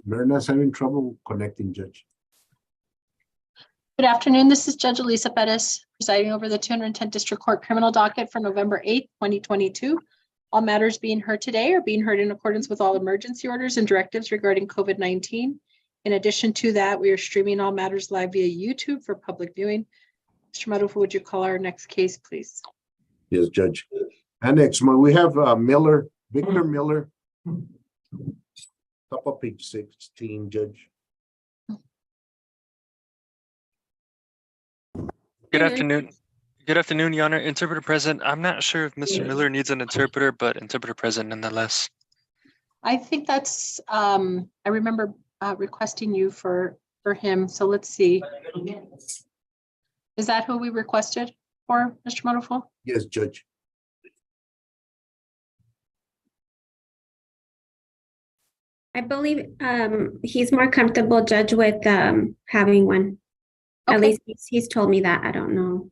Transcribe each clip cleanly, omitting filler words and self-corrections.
Myrna's having trouble connecting, Judge. Good afternoon. This is Judge Alyssa Perez presiding over the 210th District Court criminal docket for November 8th, 2022. All matters being heard today are being heard in accordance with all emergency orders and directives regarding COVID-19. In addition to that, we are streaming all matters live via YouTube for public viewing. Mr. Marufo, would you call our next case, please? Yes, Judge. Annex, we have Miller, Victor Miller. Top of page 16, Judge. Good afternoon. Good afternoon, Your Honor. Interpreter present. I'm not sure if Mr. Miller needs an interpreter, but interpreter present nonetheless. I think that's, I remember requesting you for him. So let's see. Is that who we requested for, Mr. Marufo? Yes, Judge. I believe he's more comfortable, Judge, with having one. At Okay. least he's told me that. I don't know.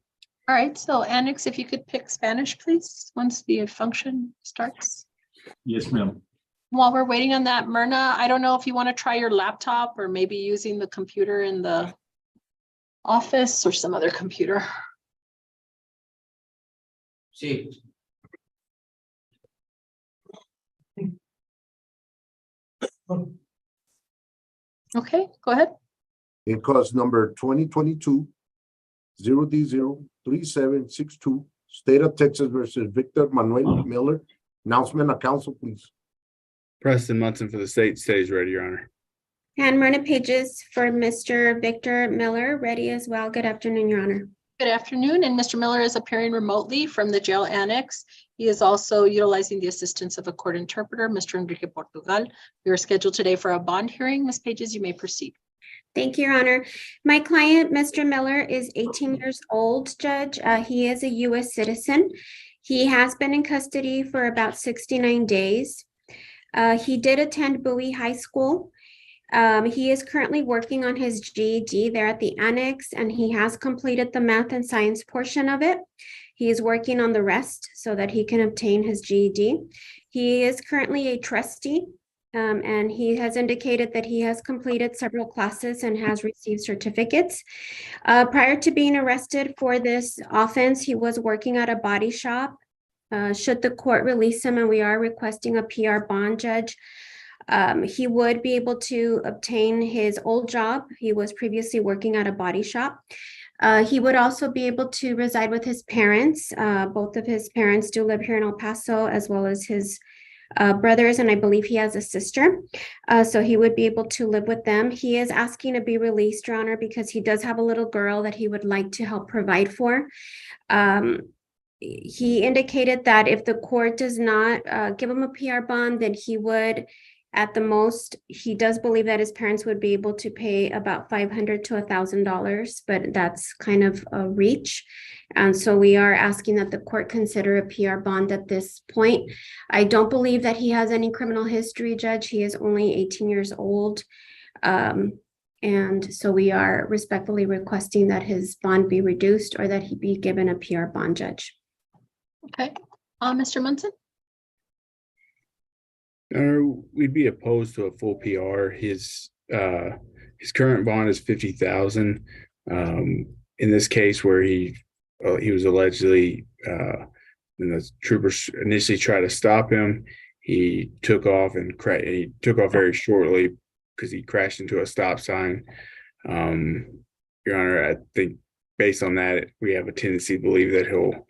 All right, so Annex, if you could pick Spanish, please, once the function starts. Yes, ma'am. While we're waiting on that, Myrna, I don't know if you want to try your laptop or maybe using the computer in the office or some other computer. Sí. Okay, go ahead. In cause number 2022 0D03762, State of Texas versus Victor Manuel Miller. Announcement of council, please. Preston Munson for the state stays ready, Your Honor. And Myrna Pages for Mr. Victor Miller, ready as well. Good afternoon, Your Honor. Good afternoon, and Mr. Miller is appearing remotely from the jail annex. He is also utilizing the assistance of a court interpreter, Mr. Enrique Portugal. We are scheduled today for a bond hearing. Ms. Pages, you may proceed. Thank you, Your Honor. My client, Mr. Miller, is 18 years old, Judge. He is a U.S. citizen. He has been in custody for about 69 days. He did attend Bowie High School. He is currently working on his GED there at the annex, and he has completed the math and science portion of it. He is working on the rest so that he can obtain his GED. He is currently a trustee, and he has indicated that he has completed several classes and has received certificates. Prior to being arrested for this offense, he was working at a body shop. Should the court release him, and we are requesting a PR bond, Judge, he would be able to obtain his old job. He was previously working at a body shop. He would also be able to reside with his parents. Both of his parents do live here in El Paso, as well as his brothers, and I believe he has a sister. So he would be able to live with them. He is asking to be released, Your Honor, because he does have a little girl that he would like to help provide for. He indicated that if the court does not give him a PR bond, then he would, at the most, he does believe that his parents would be able to pay about $500 to $1,000, but that's kind of a reach. And so we are asking that the court consider a PR bond at this point. I don't believe that he has any criminal history, Judge. He is only 18 years old. And so we are respectfully requesting that his bond be reduced or that he be given a PR bond, Judge. Okay, Mr. Munson? We'd be opposed to a full PR. His current bond is $50,000. In this case, where he was allegedly, when the troopers initially tried to stop him, he took off and he took off very shortly because he crashed into a stop sign. Your Honor, I think based on that, we have a tendency to believe that he'll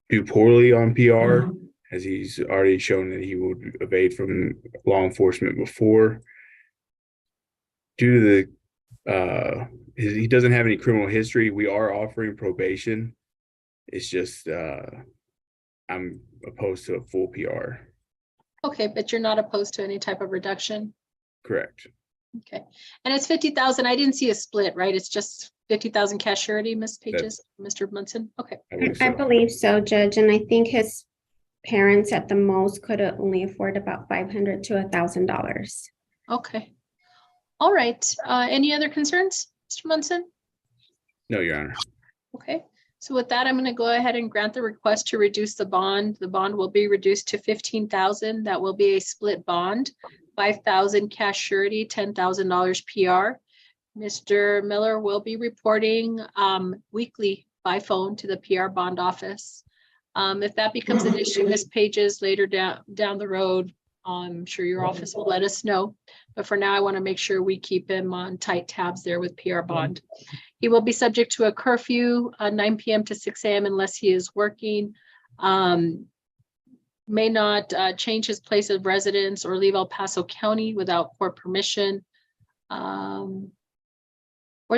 do poorly on PR, as he's already shown that he would evade from law enforcement before. Due to the he doesn't have any criminal history, we are offering probation. It's just I'm opposed to a full PR. Okay, but you're not opposed to any type of reduction? Correct. Okay, and it's 50,000. I didn't see a split, right? It's just 50,000 cash surety, Ms. Pages, Mr. Munson. Okay. I believe so, Judge, and I think his parents at the most could only afford about $500 to $1,000. Okay. All right. Any other concerns, Mr. Munson? No, Your Honor. Okay. So with that, I'm going to go ahead and grant the request to reduce the bond. The bond will be reduced to 15,000. That will be a split bond, 5,000 cash surety, $10,000 PR. Mr. Miller will be reporting weekly by phone to the PR bond office. If that becomes an issue, Ms. Pages, later down the road, I'm sure your office will let us know. But for now, I want to make sure we keep him on tight tabs there with PR bond. He will be subject to a curfew, 9 p.m. to 6 a.m. unless he is working. May not change his place of residence or leave El Paso County without court permission. Were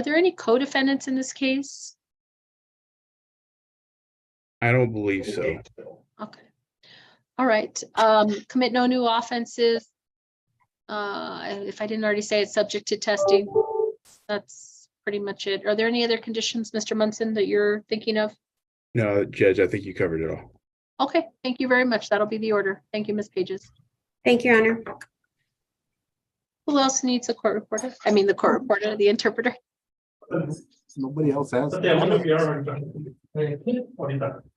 there any co-defendants in this case? I don't believe so. Okay. All right. Commit no new offenses. If I didn't already say it's subject to testing, that's pretty much it. Are there any other conditions, Mr. Munson, that you're thinking of? No, Judge, I think you covered it all. Okay, thank you very much. That'll be the order. Thank you, Ms. Pages. Thank you, Your Honor. Who else needs a court reporter? I mean, the court reporter, the interpreter. Nobody else has. Okay.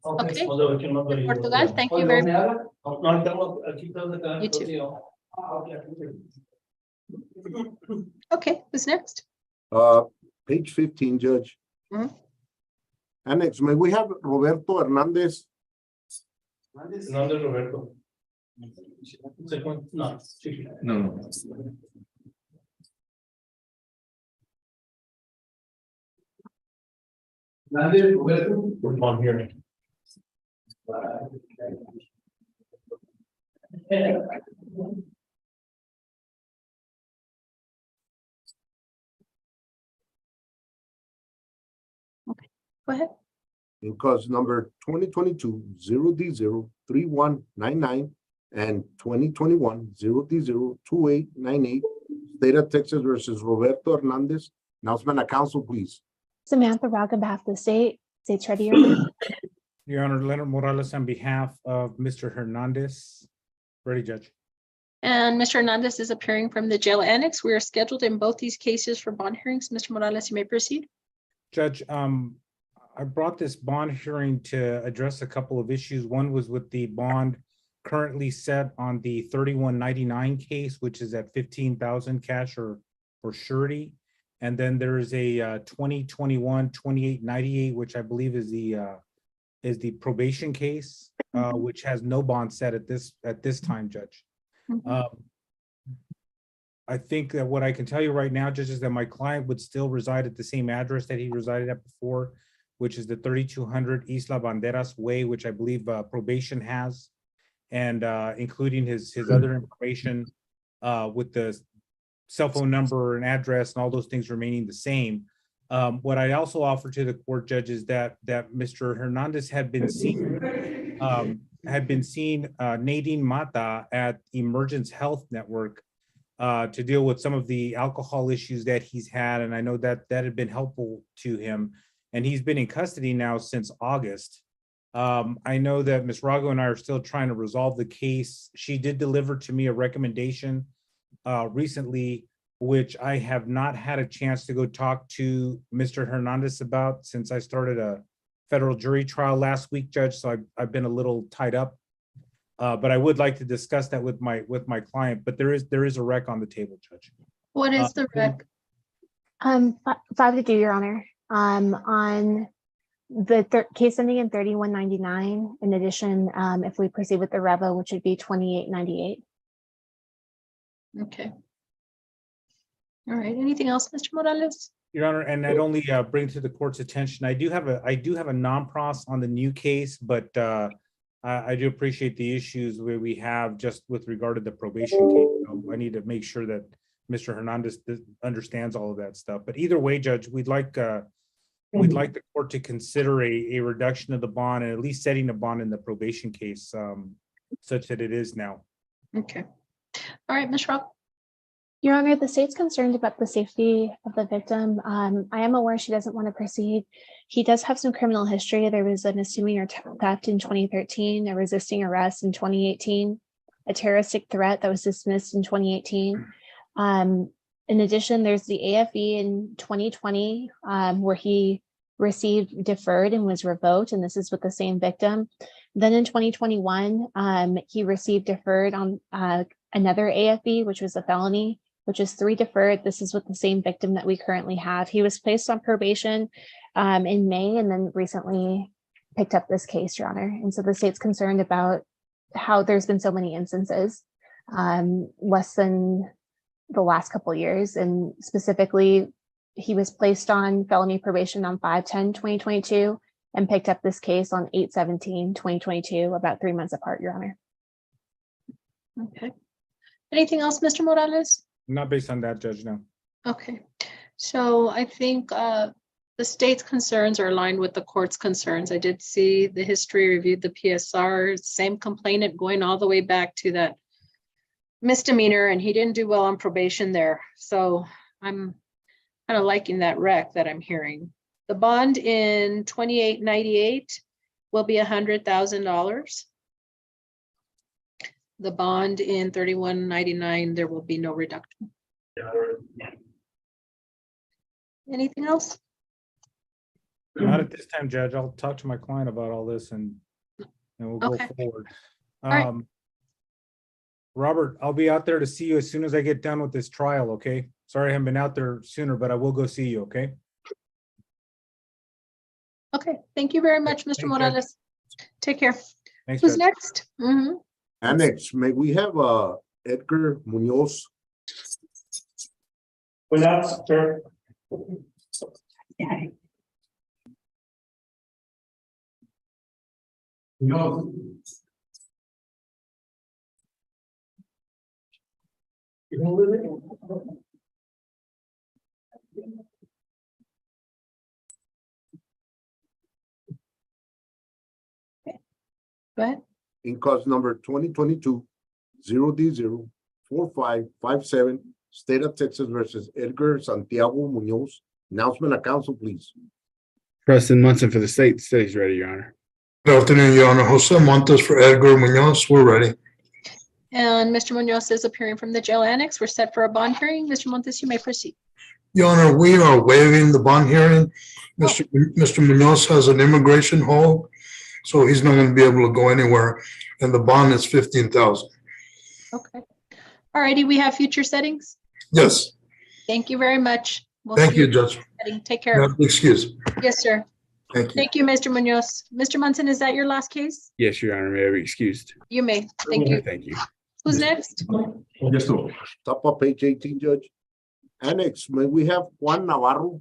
Portugal, thank you very much. You too. Okay, who's next? Page 15, Judge. Mhm. Annex, may we have Roberto Hernandez? Fernando Roberto. Second, no. No. On here. Go ahead. In cause number 2022-0D03199 and 2021-0D02898, State of Texas versus Roberto Hernandez. Announcement of council, please. Samantha Rock on behalf of the state. State's ready. Your Honor. Your Honor, Leonard Morales on behalf of Mr. Hernandez. Ready, Judge. And Mr. Hernandez is appearing from the jail annex. We are scheduled in both these cases for bond hearings. Mr. Morales, you may proceed. Judge, I brought this bond hearing to address a couple of issues. One was with the bond currently set on the 3199 case, which is at 15,000 cash or surety. And then there is a 2021-2898, which I believe is the probation case, which has no bond set at this time, Judge. I think that what I can tell you right now, Judge, is that my client would still reside at the same address that he resided at before, which is the 3200 Isla Banderas Way, which I believe probation has, and including his other information with the cell phone number and address and all those things remaining the same. What I also offer to the court, Judge, is that Mr. Hernandez had been seen Nadine Mata at Emergence Health Network to deal with some of the alcohol issues that he's had, and I know that had been helpful to him. And he's been in custody now since August. I know that Ms. Rago and I are still trying to resolve the case. She did deliver to me a recommendation recently, which I have not had a chance to go talk to Mr. Hernandez about since I started a federal jury trial last week, Judge. So I've been a little tied up, but I would like to discuss that with my client. But there is a rec on the table, Judge. What is the rec? 5-2, Your Honor. On the case ending in 3199. In addition, if we proceed with the revo, which would be 2898. Okay. All right. Anything else, Mr. Morales? Your Honor, and I'd only bring to the court's attention, I do have a non-pros on the new case, but I do appreciate the issues where we have just with regard to the probation case. I need to make sure that Mr. Hernandez understands all of that stuff. But either way, Judge, we'd like the court to consider a reduction of the bond and at least setting the bond in the probation case such that it is now. Okay. All right, Ms. Rock. Your Honor, the state's concerned about the safety of the victim. I am aware she doesn't want to proceed. He does have some criminal history. There was a misdemeanor theft in 2013, a resisting arrest in 2018, a terroristic threat that was dismissed in 2018. In addition, there's the AFE in 2020, where he received deferred and was revoked, and this is with the same victim. Then in 2021, he received deferred on another AFB, which was a felony, which is 3 deferred. This is with the same victim that we currently have. He was placed on probation in May and then recently picked up this case, Your Honor. And so the state's concerned about how there's been so many instances, less than the last couple of years. And specifically, he was placed on felony probation on 5/10/2022 and picked up this case on 8/17/2022, about 3 months apart, Your Honor. Okay. Anything else, Mr. Morales? Not based on that, Judge, no. Okay, so I think the state's concerns are aligned with the court's concerns. I did see the history, reviewed the PSR, same complainant going all the way back to that misdemeanor, and he didn't do well on probation there. So I'm kind of liking that rec that I'm hearing. The bond in 2898 will be $100,000. The bond in 3199, there will be no reduction. Anything else? Not at this time, Judge. I'll talk to my client about all this and we'll go Okay. forward. right. Robert, I'll be out there to see you as soon as I get done with this trial, okay? Sorry I haven't been out there sooner, but I will go see you, okay? Okay, thank you very much, Mr. Thank you. Morales. Take care. Thanks, Who's Judge. next? Mhm. Annex, may we have Edgar Munoz? Without, sir. No. You don't live in? Go ahead. In cause number 2022-0D04557, State of Texas versus Edgar Santiago Munoz. Announcement of council, please. Preston Munson for the state. The state's ready, Your Honor. Good afternoon, Your Honor. Jose Montes for Edgar Munoz. We're ready. And Mr. Munoz is appearing from the jail annex. We're set for a bond hearing. Mr. Montes, you may proceed. Your Honor, we are waiving the bond hearing. Mr. Munoz has an immigration hold, so he's not going to be able to go anywhere. And the bond is $15,000. Okay. All righty, we have future settings. Yes, Thank you very much. We'll thank see you, Judge. setting. Take You care. have to excuse. Yes, sir. Thank you. Thank you, Mr. Munoz. Mr. Munson, is that your last case? Yes, Your Honor. May I be excused? You may. Thank you. Thank you. Who's next? Yes, sir. Top of page 18, Judge. Annex, may we have Juan Navarro?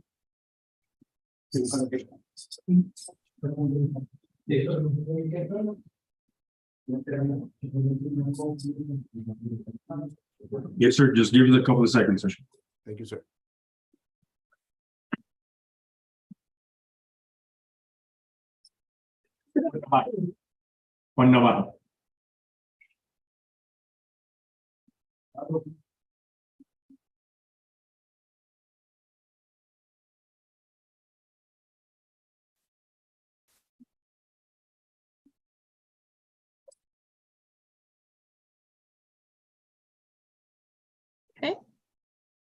Yes, sir. Just give us a couple of seconds, sir. Thank you, sir. Juan Navarro.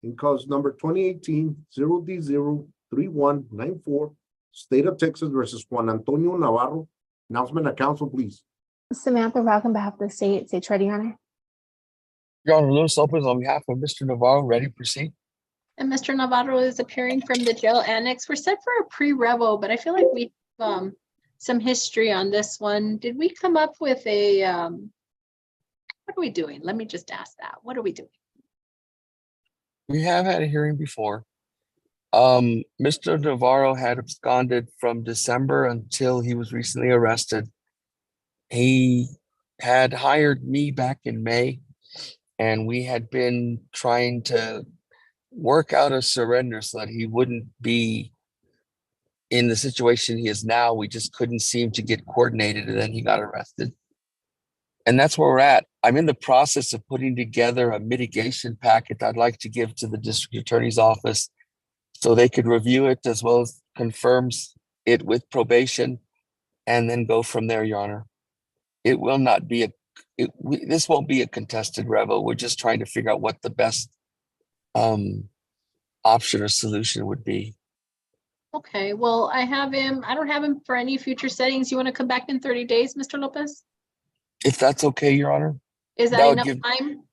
In cause number 2018-0D03194, State of Texas versus Juan Antonio Navarro. Announcement of council, please. Samantha Rock on behalf of the state. State's ready, Your Honor. Your Honor, Louis Lopez on behalf of Mr. Navarro, ready to proceed. And Mr. Navarro is appearing from the jail annex. We're set for a pre-revo, but I feel like we have some history on this one. Did we come up with a, what are we doing? Let me just ask that. What are we doing? We have had a hearing before. Mr. Navarro had absconded from December until he was recently arrested. He had hired me back in May, and we had been trying to work out a surrender so that he wouldn't be in the situation he is now. We just couldn't seem to get coordinated, and then he got arrested. And that's where we're at. I'm in the process of putting together a mitigation packet I'd like to give to the district attorney's office so they could review it as well as confirms it with probation and then go from there, Your Honor. It will not be this won't be a contested revo. We're just trying to figure out what the best option or solution would be. Okay, well, I don't have him for any future settings. You want to come back in 30 days, Mr. Lopez? If that's okay, Your Honor. Is that That would enough give- time?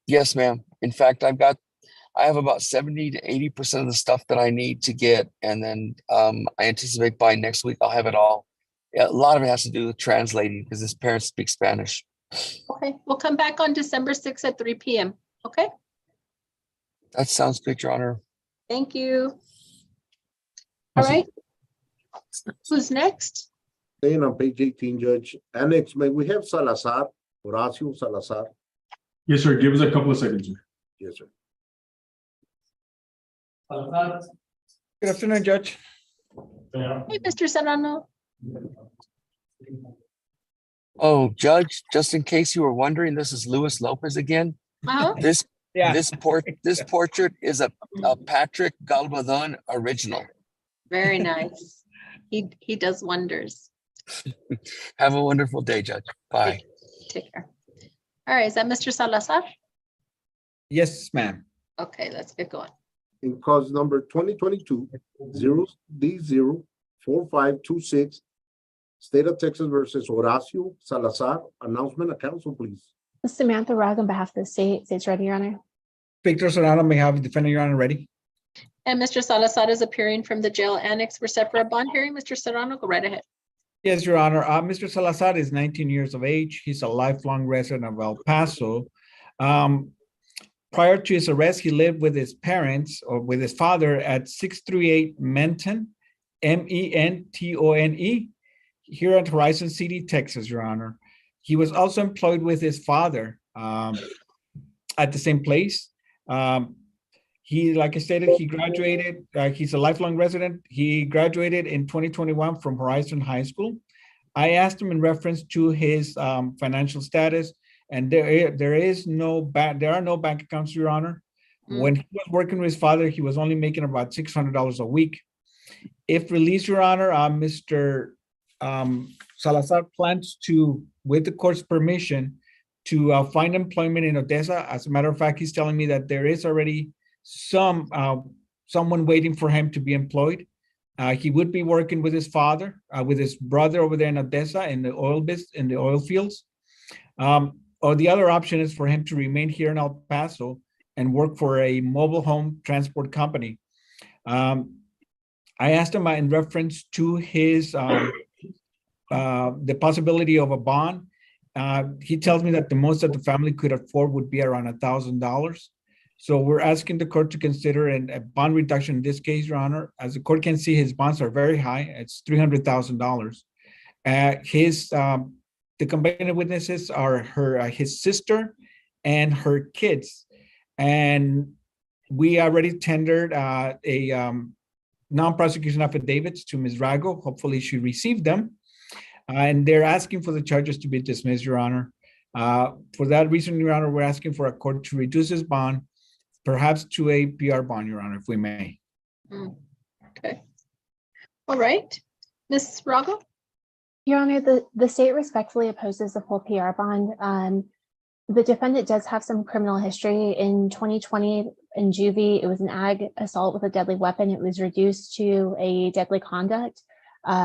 Yes, ma'am. In fact, I have about 70 to 80% of the stuff that I need to get. And then I anticipate by next week, I'll have it all. A lot of it has to do with translating because his parents speak Spanish. Okay, we'll come back on December 6th at 3 p.m. Okay, That sounds good, Your Honor. thank you. All right. Who's next? Staying on page 18, Judge. Annex, may we have Salazar, Horacio Salazar? Yes, sir. Give us a couple of seconds, sir. Yes, sir. Good afternoon, Judge. Hey, Mr. Serrano. Oh, Judge, just in case you were wondering, this is Luis Lopez again. Uh-huh. This Yeah. this portrait is a Patrick Galvadon original. Very nice. He does wonders. Have a wonderful day, Judge. Bye. Take care. All right, is that Mr. Salazar? Yes, ma'am. Okay, let's get going. In cause number 2022-0D04526, State of Texas versus Horacio Salazar. Announcement of council, please. Samantha Rugg on behalf of the state. State's ready, Your Honor. Victor Serrano may have the defendant, Your Honor, ready. And Mr. Salazar is appearing from the jail annex. We're set for a bond hearing. Mr. Serrano, go right ahead. Yes, Your Honor. Mr. Salazar is 19 years of age. He's a lifelong resident of El Paso. Prior to his arrest, he lived with his parents or with his father at 638 Menton, Mentone, here at Horizon City, Texas, Your Honor. He was also employed with his father at the same place. He, like I stated, he graduated. He's a lifelong resident. He graduated in 2021 from Horizon High School. I asked him in reference to his financial status, and there are no bank accounts, Your Honor. When he was working with his father, he was only making about $600 a week. If released, Your Honor, Mr. Salazar plans to, with the court's permission, to find employment in Odessa. As a matter of fact, he's telling me that there is already someone waiting for him to be employed. He would be working with his father, with his brother over there in Odessa in the oil fields. Or the other option is for him to remain here in El Paso and work for a mobile home transport company. I asked him in reference to his the possibility of a bond. He tells me that the most that the family could afford would be around $1,000. So we're asking the court to consider a bond reduction in this case, Your Honor. As the court can see, his bonds are very high. It's $300,000. The combined witnesses are his sister and her kids. And we already tendered a non-prosecution affidavits to Ms. Rago. Hopefully she received them. And they're asking for the charges to be dismissed, Your Honor. For that reason, Your Honor, we're asking for a court to reduce his bond, perhaps to a PR bond, Your Honor, if we may. Okay. All right. Ms. Rago? Your Honor, the state respectfully opposes the full PR bond. The defendant does have some criminal history. In 2020 in juvie, it was an ag assault with a deadly weapon. It was reduced to a deadly conduct,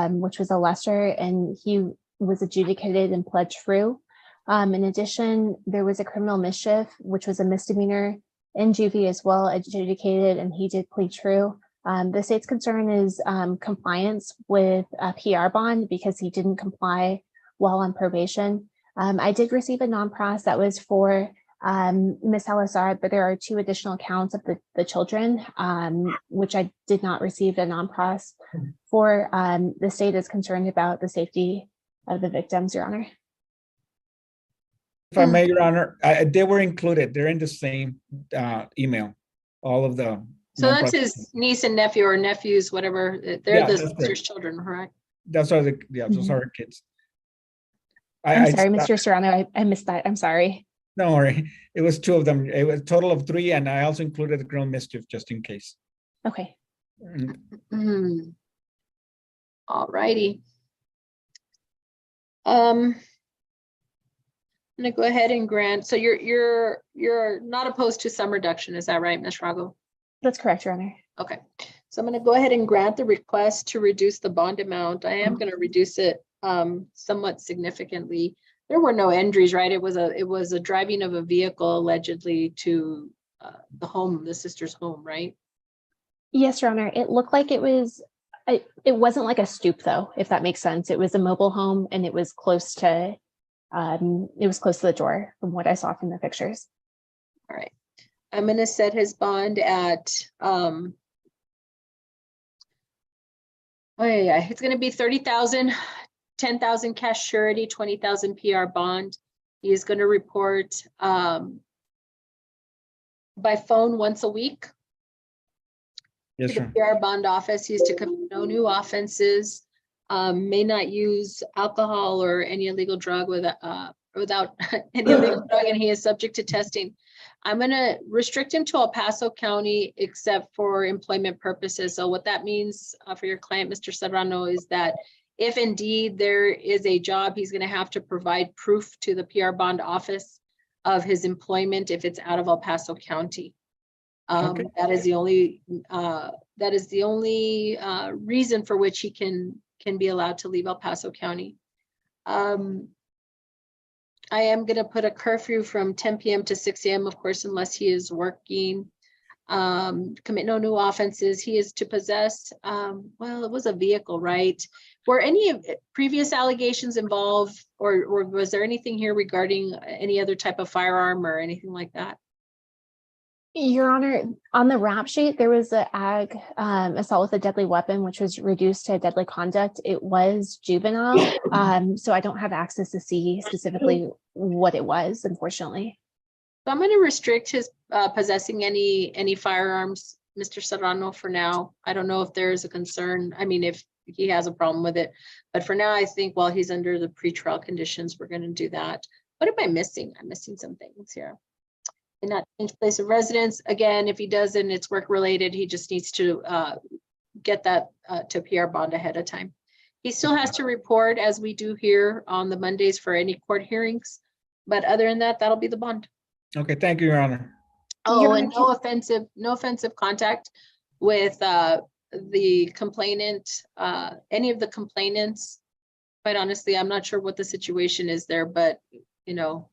which was a lesser, and he was adjudicated and pled true. In addition, there was a criminal mischief, which was a misdemeanor in juvie as well, adjudicated, and he did plead true. The state's concern is compliance with a PR bond because he didn't comply while on probation. I did receive a non-pros that was for Ms. Salazar, but there are 2 additional counts of the children, which I did not receive a non-pros for. The state is concerned about the safety of the victims, Your Honor. If I may, Your Honor, they were included. They're in the same email, all of the. So that's his niece and nephew or nephews, whatever. They're the sister's children, correct? Those are those are her kids. I'm sorry, Mr. Serrano, I missed that. I'm sorry. Don't worry. It was 2 of them. It was a total of 3, and I also included the criminal mischief just in case. Okay. All righty. I'm gonna go ahead and grant. So you're not opposed to some reduction, is that right, Ms. Rago? That's correct, Your Honor. Okay. So I'm going to go ahead and grant the request to reduce the bond amount. I am going to reduce it somewhat significantly. There were no injuries, right? It was a driving of a vehicle allegedly to the home, the sister's home, right? Yes, Your Honor. It looked like it wasn't like a stoop though, if that makes sense. It was a mobile home and it was close to the door from what I saw from the pictures. All right. I'm going to set his bond at it's going to be 30,000, 10,000 cash surety, 20,000 PR bond. He is going to report by phone once a week Yes, to the sir. PR bond office. He is to commit no new offenses, may not use alcohol or any illegal drug without any illegal drug, and he is subject to testing. I'm going to restrict him to El Paso County except for employment purposes. So what that means for your client, Mr. Serrano, is that if indeed there is a job, he's going to have to provide proof to the PR bond office of his employment if it's out of El Paso County. Okay. That is the only reason for which he can be allowed to leave El Paso County. I am going to put a curfew from 10 p.m. to 6 a.m., of course, unless he is working. Commit no new offenses. He is to possess, well, it was a vehicle, right? Were any of previous allegations involved, or was there anything here regarding any other type of firearm or anything like that? Your Honor, on the rap sheet, there was an ag assault with a deadly weapon, which was reduced to deadly conduct. It was juvenile, so I don't have access to see specifically what it was, unfortunately. So I'm going to restrict his possessing any firearms, Mr. Serrano, for now. I don't know if there's a concern. I mean, if he has a problem with it, but for now, I think while he's under the pretrial conditions, we're going to do that. What am I missing? I'm missing some things here. And not change place of residence. Again, if he does and it's work related, he just needs to get that to PR bond ahead of time. He still has to report, as we do here on the Mondays, for any court hearings. But other than that, that'll be the bond. Okay, thank you, Your Honor. Oh, and no offensive contact with the complainant, any of the complainants. Quite honestly, I'm not sure what the situation is there, but you know,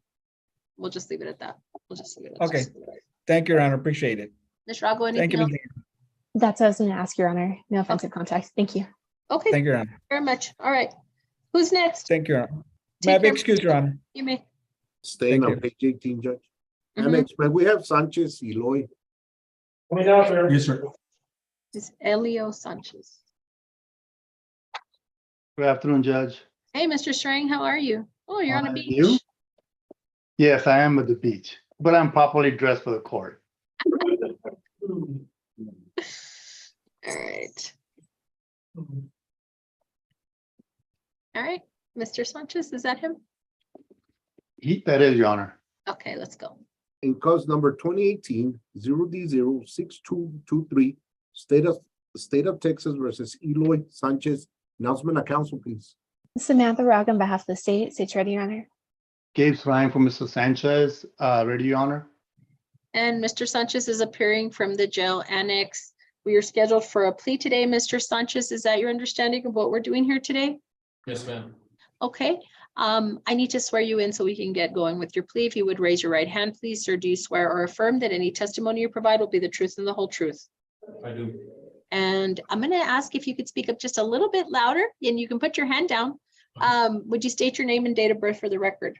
we'll just leave it at that. We'll just leave it at Okay. that. Thank you, Your Honor. Appreciate it. Ms. Rago, Thank anything you, else? Ms. Lear. That's what I was going to ask, Your Honor. No offensive contact. Thank you. Okay, Thank you, Your Honor. very much. All right. Who's next? Thank you, Your Honor. Take May I be care. excused, Your Honor? You may. Staying Thank on you. page 18, Judge. Mhm. Annex, may we have Sanchez, Eloy? Yes, sir. It's Elio Sanchez. Good afternoon, Judge. Hey, Mr. Strang, how are you? Oh, you're on a Fine, beach. you? Yes, I am at the beach, but I'm properly dressed for the court. All right. All right, Mr. Sanchez, is that him? That is, Your Honor. Okay, let's go. In cause number 2018-0D06223, State of Texas versus Eloy Sanchez. Announcement of council, please. Samantha Rogg on behalf of the state. State's ready, Your Honor. Gabe Ryan for Mr. Sanchez, ready, Your Honor. And Mr. Sanchez is appearing from the jail annex. We are scheduled for a plea today, Mr. Sanchez. Is that your understanding of what we're doing here today? Yes, ma'am. Okay. I need to swear you in so we can get going with your plea. If you would raise your right hand, please, sir. Do you swear or affirm that any testimony you provide will be the truth and the whole truth? I do. And I'm going to ask if you could speak up just a little bit louder, and you can put your hand down. Would you state your name and date of birth for the record?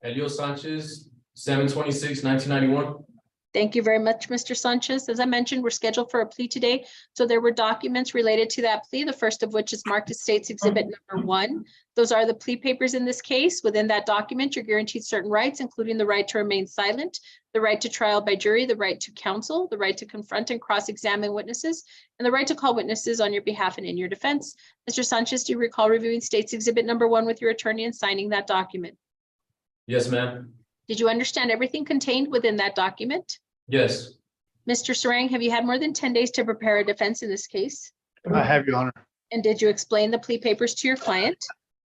Elio Sanchez, 7/26/1991. Thank you very much, Mr. Sanchez. As I mentioned, we're scheduled for a plea today. So there were documents related to that plea, the first of which is marked as State's Exhibit number 1. Those are the plea papers in this case. Within that document, you're guaranteed certain rights, including the right to remain silent, the right to trial by jury, the right to counsel, the right to confront and cross-examine witnesses, and the right to call witnesses on your behalf and in your defense. Mr. Sanchez, do you recall reviewing State's Exhibit number 1 with your attorney and signing that document? Yes, ma'am. Did you understand everything contained within that document? Yes. Mr. Sarang, have you had more than 10 days to prepare a defense in this case? I have, Your Honor. And did you explain the plea papers to your client?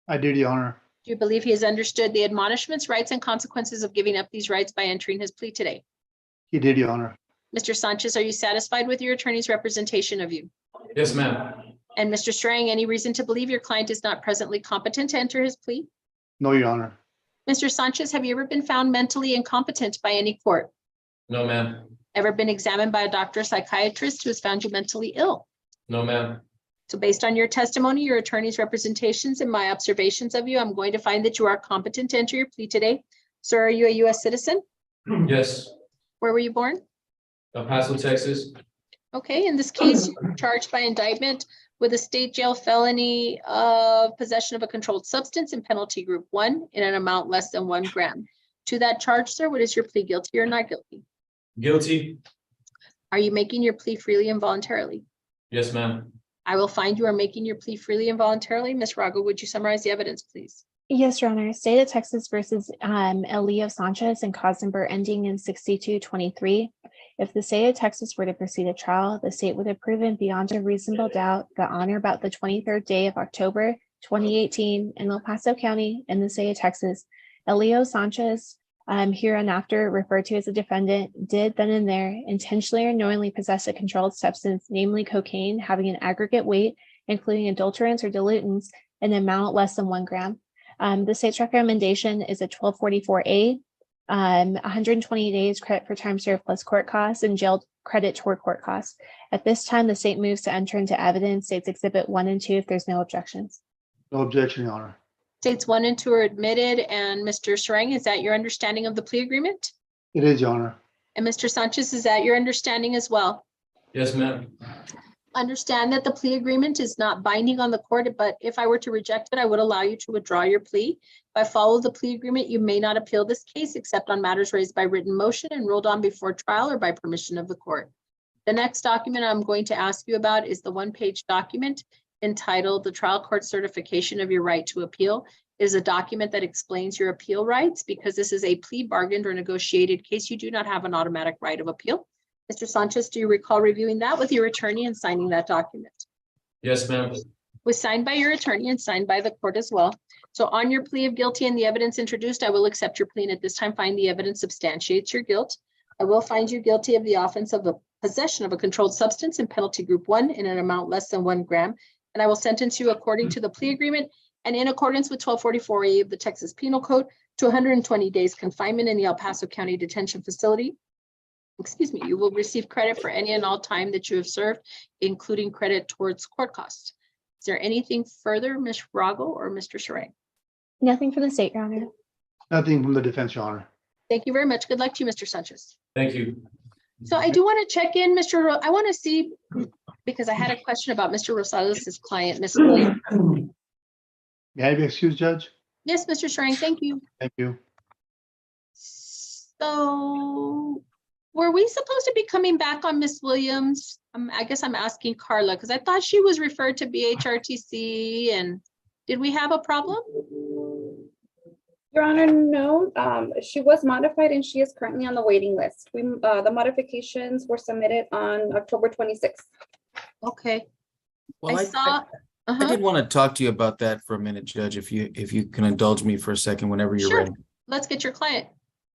I did, Your Honor. Do you believe he has understood the admonishments, rights, and consequences of giving up these rights by entering his plea today? He did, Your Honor. Mr. Sanchez, are you satisfied with your attorney's representation of you? Yes, ma'am. And Mr. Strang, any reason to believe your client is not presently competent to enter his plea? No, Your Honor. Mr. Sanchez, have you ever been found mentally incompetent by any court? No, ma'am. Ever been examined by a doctor or psychiatrist who has found you mentally ill? No, ma'am. So based on your testimony, your attorney's representations, and my observations of you, I'm going to find that you are competent to enter your plea today. Sir, are you a U.S. citizen? Yes. Where were you born? El Paso, Texas. Okay, in this case, you're charged by indictment with a state jail felony of possession of a controlled substance in penalty group 1 in an amount less than 1 gram. To that charge, sir, what is your plea, guilty or not guilty? Guilty. Are you making your plea freely and voluntarily? Yes, ma'am. I will find you are making your plea freely and voluntarily. Ms. Rago, would you summarize the evidence, please? Yes, Your Honor. State of Texas versus Elio Sanchez and cause number ending in 6223. If the state of Texas were to proceed to trial, the state would have proven beyond a reasonable doubt that on or about the 23rd day of October 2018 in El Paso County in the state of Texas, Elio Sanchez, hereinafter referred to as a defendant, did then and there intentionally or knowingly possess a controlled substance, namely cocaine, having an aggregate weight, including adulterants or dilutants, in an amount less than 1 gram. The state's recommendation is a 1244A, 120 days credit for time served plus court costs and jail credit toward court costs. At this time, the state moves to enter into evidence, States Exhibit 1 and 2, if there's no objections. No objection, Your Honor. States 1 and 2 are admitted. And Mr. Sarang, is that your understanding of the plea agreement? It is, Your Honor. And Mr. Sanchez, is that your understanding as well? Yes, ma'am. Understand that the plea agreement is not binding on the court, but if I were to reject it, I would allow you to withdraw your plea. If I follow the plea agreement, you may not appeal this case except on matters raised by written motion and ruled on before trial or by permission of the court. The next document I'm going to ask you about is the 1-page document entitled "The Trial Court Certification of Your Right to Appeal." It is a document that explains your appeal rights. Because this is a plea bargained or negotiated case, you do not have an automatic right of appeal. Mr. Sanchez, do you recall reviewing that with your attorney and signing that document? Yes, ma'am. Was signed by your attorney and signed by the court as well. So on your plea of guilty and the evidence introduced, I will accept your plea and at this time find the evidence substantiates your guilt. I will find you guilty of the offense of the possession of a controlled substance in penalty group 1 in an amount less than 1 gram. And I will sentence you according to the plea agreement and in accordance with 1244A of the Texas Penal Code to 120 days confinement in the El Paso County Detention Facility. Excuse me, you will receive credit for any and all time that you have served, including credit towards court costs. Is there anything further, Ms. Rago or Mr. Sarang? Nothing for the state, Your Honor. Nothing from the defense, Your Honor. Thank you very much. Good luck to you, Mr. Sanchez. Thank you. So I do want to check in, I want to see, because I had a question about Mr. Rosales' client, Ms. Williams. May I be excused, Judge? Yes, Mr. Sarang, thank you. Thank you. So were we supposed to be coming back on Ms. Williams? I guess I'm asking Carla, because I thought she was referred to BHRTC, and did we have a problem? Your Honor, no, she was modified and she is currently on the waiting list. The modifications were submitted on October 26th. Okay. Well, I saw. I did want to talk to you about that for a minute, Judge, if you can indulge me for a second whenever you're Sure. ready. Let's get your client.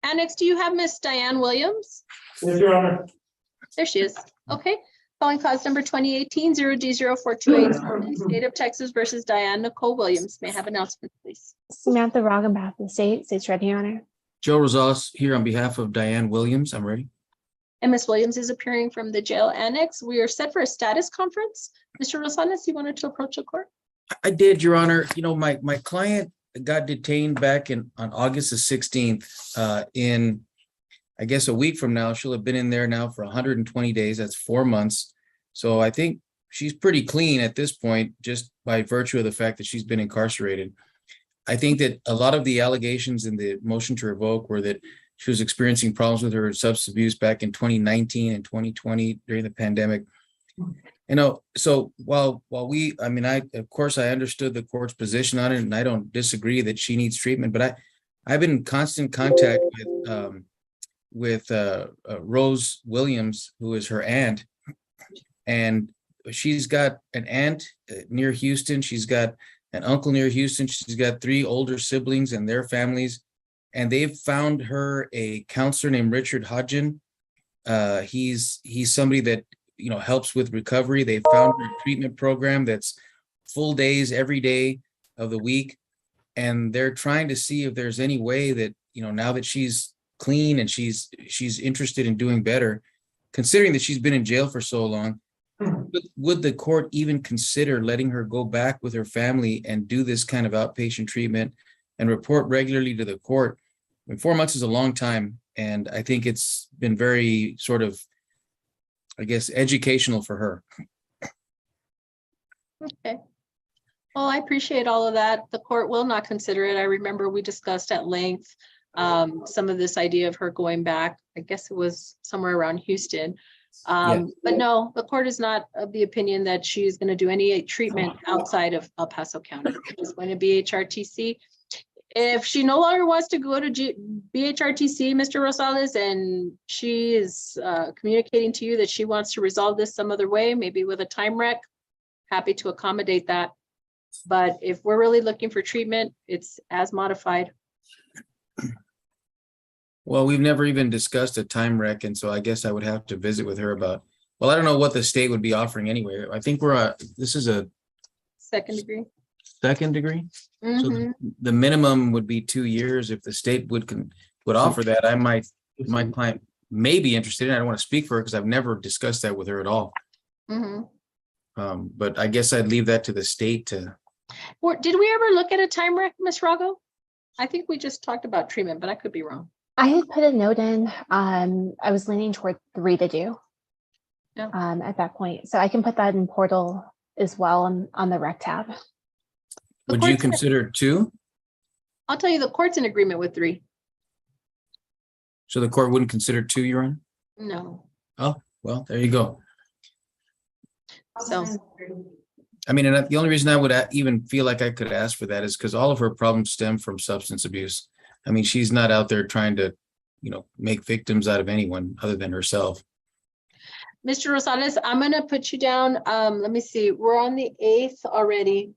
Annex, do you have Miss Diane Williams? Yes, Your Honor. There she is. Okay. Calling cause number 2018-0D04288, State of Texas versus Diane Nicole Williams. May I have announcement, please? Samantha Roggenbath of the state. State's ready, Your Honor. Joe Rosales here on behalf of Diane Williams. I'm ready. And Ms. Williams is appearing from the jail annex. We are set for a status conference. Mr. Rosales, you wanted to approach the court? I did, Your Honor. You know, my client got detained back on August the 16th in, I guess, a week from now. She'll have been in there now for 120 days. That's 4 months. So I think she's pretty clean at this point, just by virtue of the fact that she's been incarcerated. I think that a lot of the allegations in the motion to revoke were that she was experiencing problems with her substance abuse back in 2019 and 2020 during the pandemic. You know, so while we, I mean, of course I understood the court's position on it, and I don't disagree that she needs treatment, but I've been in constant contact with Rose Williams, who is her aunt, and she's got an aunt near Houston. She's got an uncle near Houston. She's got 3 older siblings and their families, and they've found her a counselor named Richard Hodgin, He's somebody that, helps with recovery. They found a treatment program that's full days every day of the week. And they're trying to see if there's any way that, now that she's clean and she's interested in doing better, considering that she's been in jail for so long, would the court even consider letting her go back with her family and do this kind of outpatient treatment and report regularly to the court? I mean, 4 months is a long time, and I think it's been very sort of, I guess, educational for her. Okay. Well, I appreciate all of that. The court will not consider it. I remember we discussed at length some of this idea of her going back. I guess it was somewhere around Houston. But no, the court is not of the opinion that she's going to do any treatment outside of El Paso County. It's going to be HRTC. If she no longer wants to go to BHRTC, Mr. Rosales, and she is communicating to you that she wants to resolve this some other way, maybe with a time rec, happy to accommodate that. But if we're really looking for treatment, it's as modified. Well, we've never even discussed a time rec, and so I guess I would have to visit with her about, well, I don't know what the state would be offering anyway. I think this is a Second degree. second degree. So Mhm. the minimum would be 2 years. If the state would offer that, my client may be interested in it. I don't want to speak for her because I've never discussed that with her at all. Mhm. But I guess I'd leave that to the state to. Or did we ever look at a time rec, Ms. Rago? I think we just talked about treatment, but I could be wrong. I had put a note in, I was leaning toward 3 to do. Yeah. At that point. So I can put that in portal as well on the rec tab. Would you consider 2? I'll tell you, the court's in agreement with 3. So the court wouldn't consider 2, Your Honor? No. Oh, well, there you go. So, I mean, and the only reason I would even feel like I could ask for that is because all of her problems stem from substance abuse. I mean, she's not out there trying to, make victims out of anyone other than herself. Mr. Rosales, I'm going to put you down. Let me see. We're on the 8th already.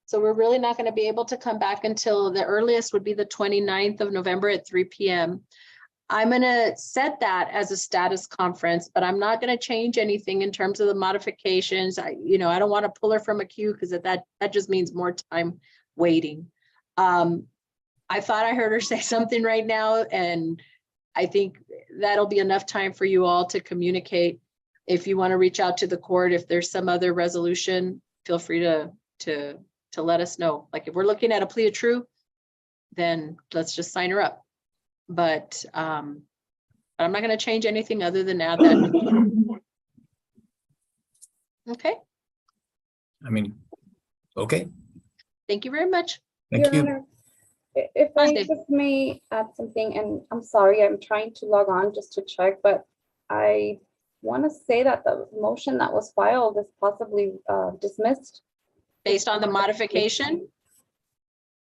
So we're really not going to be able to come back until the earliest would be the 29th of November at 3 p.m. I'm going to set that as a status conference, but I'm not going to change anything in terms of the modifications. I don't want to pull her from a queue because that just means more time waiting. I thought I heard her say something right now, and I think that'll be enough time for you all to communicate. If you want to reach out to the court, if there's some other resolution, feel free to let us know. Like if we're looking at a plea of true, then let's just sign her up. But I'm not going to change anything other than add that. Okay. I mean, okay. Thank you very much. Thank Your you. Honor, if I just may add something, and I'm sorry, I'm trying to log on just to check, but I want to say that the motion that was filed is possibly dismissed. Based on the modification?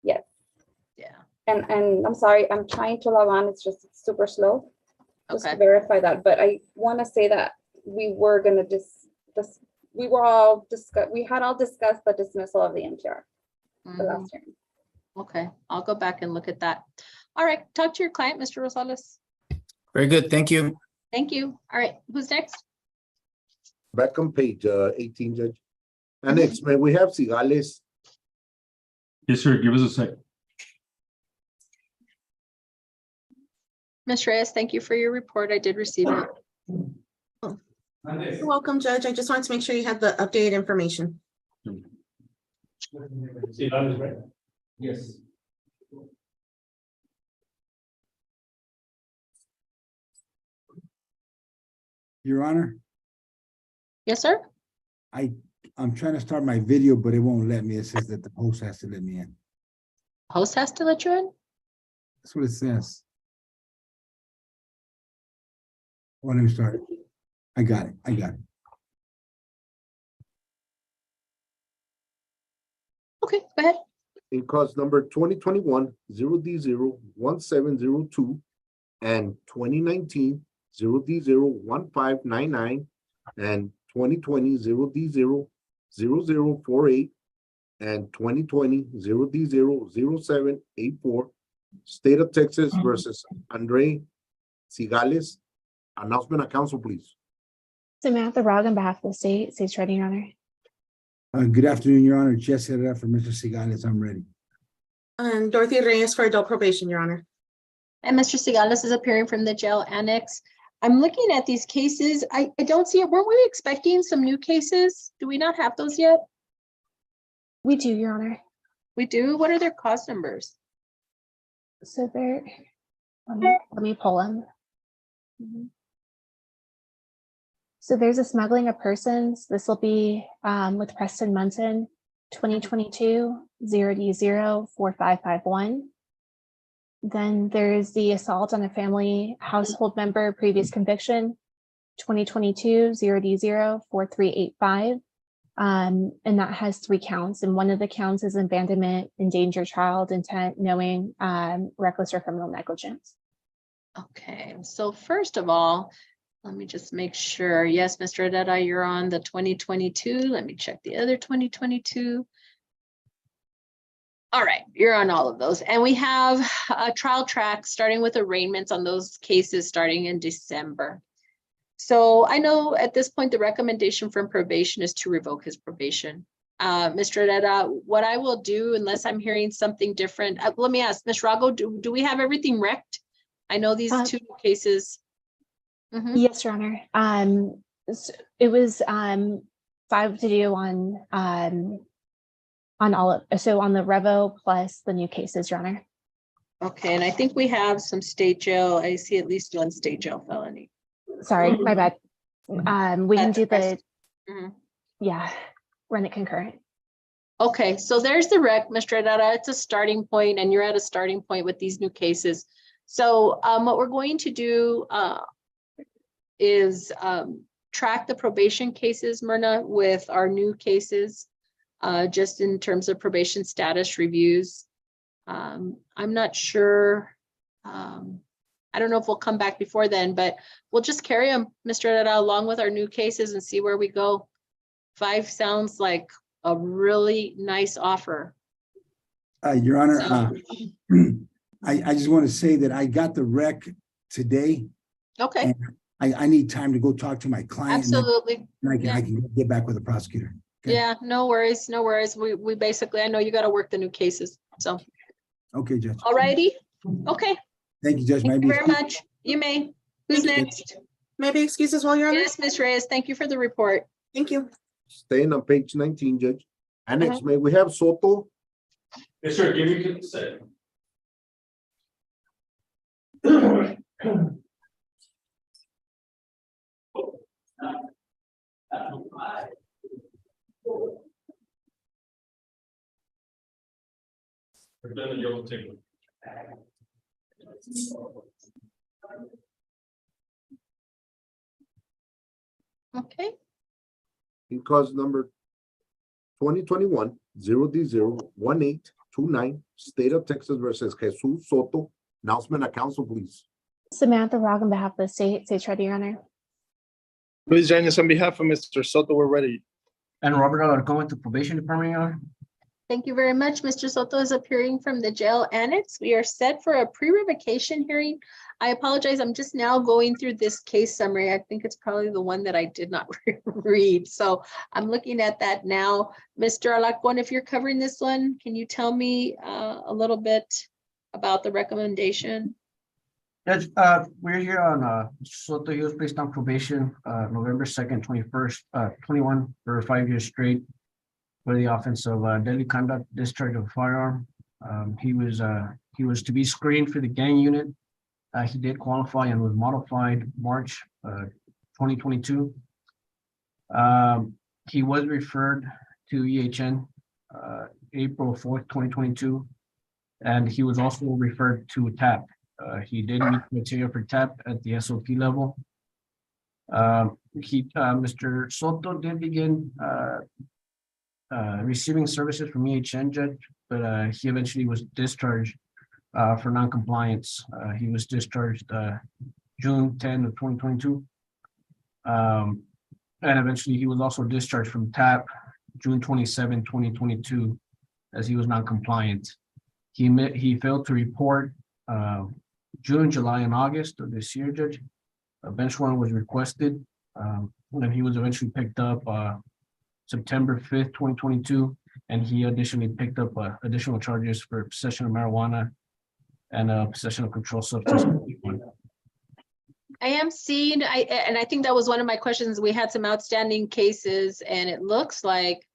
Yes. Yeah. And I'm sorry, I'm trying to log on. It's just super slow. Just to Okay. verify that, but I want to say that we were going to we had all discussed the dismissal of the MTR the last hearing. Okay, I'll go back and look at that. All right, talk to your client, Mr. Rosales. Very good. Thank you. Thank you. All right, who's next? Back on page 18, Judge. And next, may we have Cigales? Yes, sir. Give us a second. Ms. Reyes, thank you for your report. I did receive it. You're welcome, Judge. I just wanted to make sure you had the updated information. Yes. Your Honor, Yes, sir. I'm trying to start my video, but it won't let me. It says that the host has to let me in. Host has to let you in? That's what it says. Well, let me start. I got it. Okay, go ahead. In cause number 2021 0D01702 and 2019 0D01599 and 2020 0D00048 and 2020 0D00784, State of Texas versus Andre Cigales, Announcement of council, please. Samantha Rogg on behalf of the state, state's ready, Your Honor. Good afternoon, Your Honor. Jesse Herrera for Mr. Cigales. I'm ready. And Dorothy Reyes for adult probation, Your Honor. And Mr. Cigales is appearing from the jail annex. I'm looking at these cases. I don't see it. Weren't we expecting some new cases? Do we not have those yet? We do, Your Honor. We do? What are their cause numbers? So there, let me pull them. So there's a smuggling of persons. This will be with Preston Munson, 2022 0D04551. Then there's the assault on a family household member, previous conviction, 2022 0D04385. And that has 3 counts. And one of the counts is abandonment, endanger child, intent, knowing, reckless or criminal negligence. Okay, so first of all, let me just make sure. Yes, Mr. Herrera, you're on the 2022. Let me check the other 2022. All right, you're on all of those. And we have a trial track starting with arraignments on those cases starting in December. So I know at this point, the recommendation from probation is to revoke his probation. Mr. Herrera, what I will do, unless I'm hearing something different, let me ask, Ms. Rago, do we have everything wrecked? I know these 2 cases. Yes, Your Honor. So it was 5 to do on all of, so on the Revo plus the new cases, Your Honor. Okay, and I think we have some state jail. I see at least 1 state jail felony. Sorry, my bad. We can do the, Mhm. yeah, run it concurrent. Okay, so there's the rec, Mr. Herrera. It's a starting point, and you're at a starting point with these new cases. So what we're going to do is track the probation cases, Myrna, with our new cases, just in terms of probation status reviews. I'm not sure. I don't know if we'll come back before then, but we'll just carry them, Mr. Herrera, along with our new cases and see where we go. 5 sounds like a really nice offer. Your Honor, I just want to say that I got the rec today. Okay. And I need time to go talk to my client. Absolutely. And I can get back with the prosecutor. Okay? Yeah, no worries, no worries. We basically, I know you got to work the new cases, so. Okay, Judge. All righty, okay. Thank you, Judge. Thank you very much. You may. Who's next? Maybe excuses while you're on. Yes, Ms. Reyes, thank you for the report. Thank you. Staying on page 19, Judge. Annex, may we have Soto? Yes, sir. Give me a second. Okay. In cause number 2021 0D01829, State of Texas versus Jesus Soto. Announcement of council, please. Samantha Rogg on behalf of the state, state's ready, Your Honor. Luis Janes on behalf of Mr. Soto, we're ready. And Robert Alarcon with the probation department, Your Honor. Thank you very much. Mr. Soto is appearing from the jail annex. We are set for a pre-revocation hearing. I apologize. I'm just now going through this case summary. I think it's probably the one that I did not read. So I'm looking at that now. Mr. Alarcon, if you're covering this one, can you tell me a little bit about the recommendation? Judge, we're here on Mr. Soto. He was placed on probation November 2nd, 21 for 5 years straight for the offense of deadly conduct, discharge of a firearm. He was to be screened for the gang unit. He did qualify and was modified March 2022. He was referred to EHN April 4th, 2022, and he was also referred to TAP. He did meet criteria for TAP at the SOP level. Mr. Soto did begin receiving services from EHN, Judge, but he eventually was discharged for non-compliance. He was discharged June 10 of 2022. And eventually he was also discharged from TAP June 27, 2022, as he was non-compliant. He failed to report June, July, and August of this year, Judge. A bench warrant was requested, and he was eventually picked up September 5th, 2022, and he additionally picked up additional charges for possession of marijuana and possession of controlled substance. I am seeing, and I think that was one of my questions. We had some outstanding cases and it looks like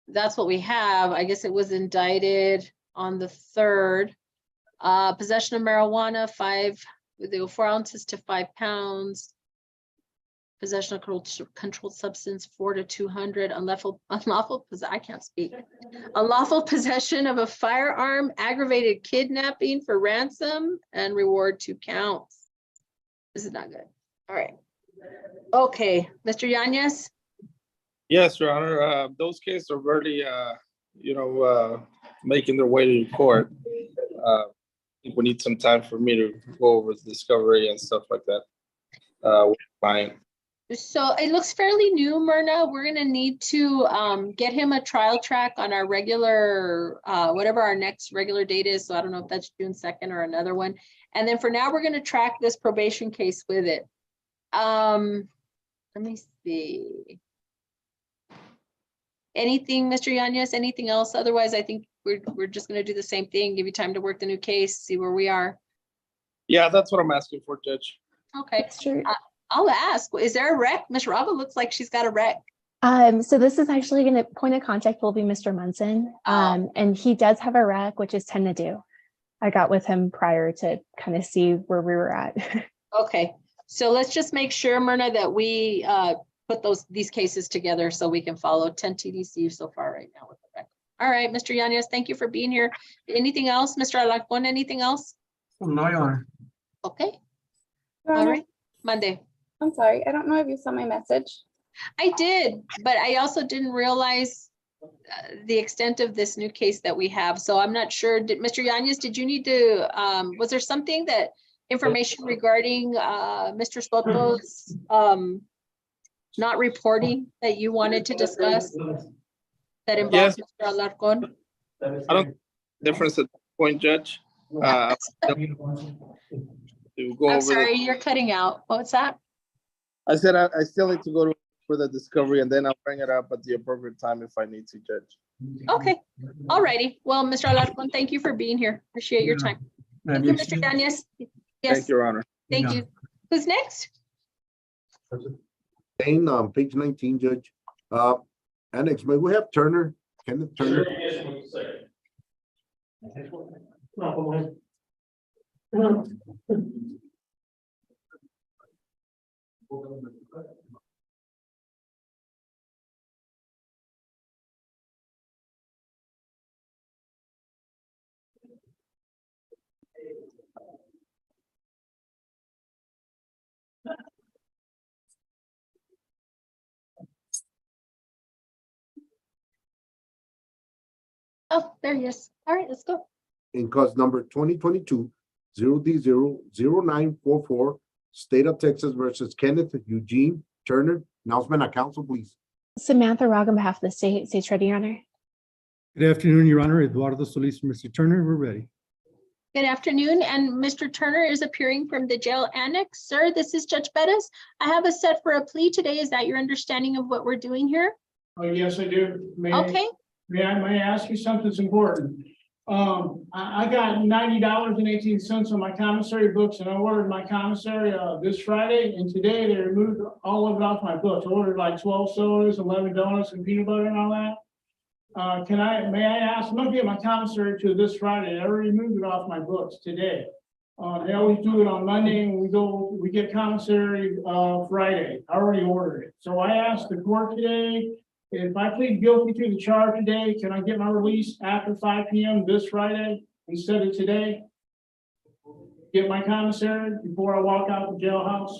that's what we have. I guess it was indicted on the 3rd. Possession of marijuana, 4 ounces to 5 pounds. Possession of controlled substance, 4 to 200. Unlawful, I can't speak. Unlawful possession of a firearm, aggravated kidnapping for ransom, and reward 2 counts. This is not good. All right. Okay, Mr. Yanez. Yes, Your Honor. Those cases are already, making their way to court. I think we need some time for me to go over the discovery and stuff like that with the client. So it looks fairly new, Myrna. We're gonna need to get him a trial track on our regular, whatever our next regular date is. So I don't know if that's June 2nd or another one. And then for now, we're gonna track this probation case with it. Let me see. Anything, Mr. Yanez, anything else? Otherwise, I think we're just gonna do the same thing, give you time to work the new case, see where we are. Yeah, that's what I'm asking for, Judge. Okay, I'll ask, is there a rec? Ms. Rava looks like she's got a rec. So this is actually going to point of contact will be Mr. Munson. And he does have a rec, which is 10 to do. I got with him prior to kind of see where we were at. Okay, so let's just make sure, Myrna, that we put these cases together so we can follow 10 TDC so far right now with the rec. All right, Mr. Yanez, thank you for being here. Anything else, Mr. Alarcon, anything else? No, Your Honor. Okay, Your all Honor, right, Monday. I'm sorry, I don't know if you saw my message. I did, but I also didn't realize the extent of this new case that we have. So I'm not sure. Mr. Yanez, did you need to, was there something that information regarding Mr. Soto's not reporting that you wanted to discuss that involves Mr. Alarcon? I don't difference at this point, Judge. To go I'm over sorry, you're cutting out. What's that? I said I still need to go for the discovery and then I'll bring it up at the appropriate time if I need to, Judge. Okay, all righty. Well, Mr. Alarcon, thank you for being here. Appreciate your time. Thank you, Mr. Yanez. Yes. Thank you, Your Honor. Thank you. Who's next? Staying on page 19, Judge. Annex, may we have Turner, Kenneth Turner? Oh, there he is. All right, let's go. In cause number 2022-0D00944, State of Texas versus Kenneth Eugene Turner. Announcement at council, please. Samantha Rogg on behalf of the state's ready, Your Honor. Good afternoon, Your Honor. Eduardo Solis, Mr. Turner, we're ready. Good afternoon, and Mr. Turner is appearing from the jail annex. Sir, this is Judge Perez. I have a set for a plea today. Is that your understanding of what we're doing here? Oh, yes, I do. Okay. May I ask you something that's important? I got $90.18 on my commissary books, and I ordered my commissary this Friday, and today they removed all of it off my books. I ordered like 12 sodas, 11 donuts, and peanut butter and all that. May I ask, I'm gonna get my commissary to this Friday. I already moved it off my books today. They always do it on Monday, and we get commissary Friday. I already ordered it. So I asked the court today, if I plead guilty to the charge today, can I get my release after 5 p.m. this Friday instead of today? Get my commissary before I walk out the jailhouse?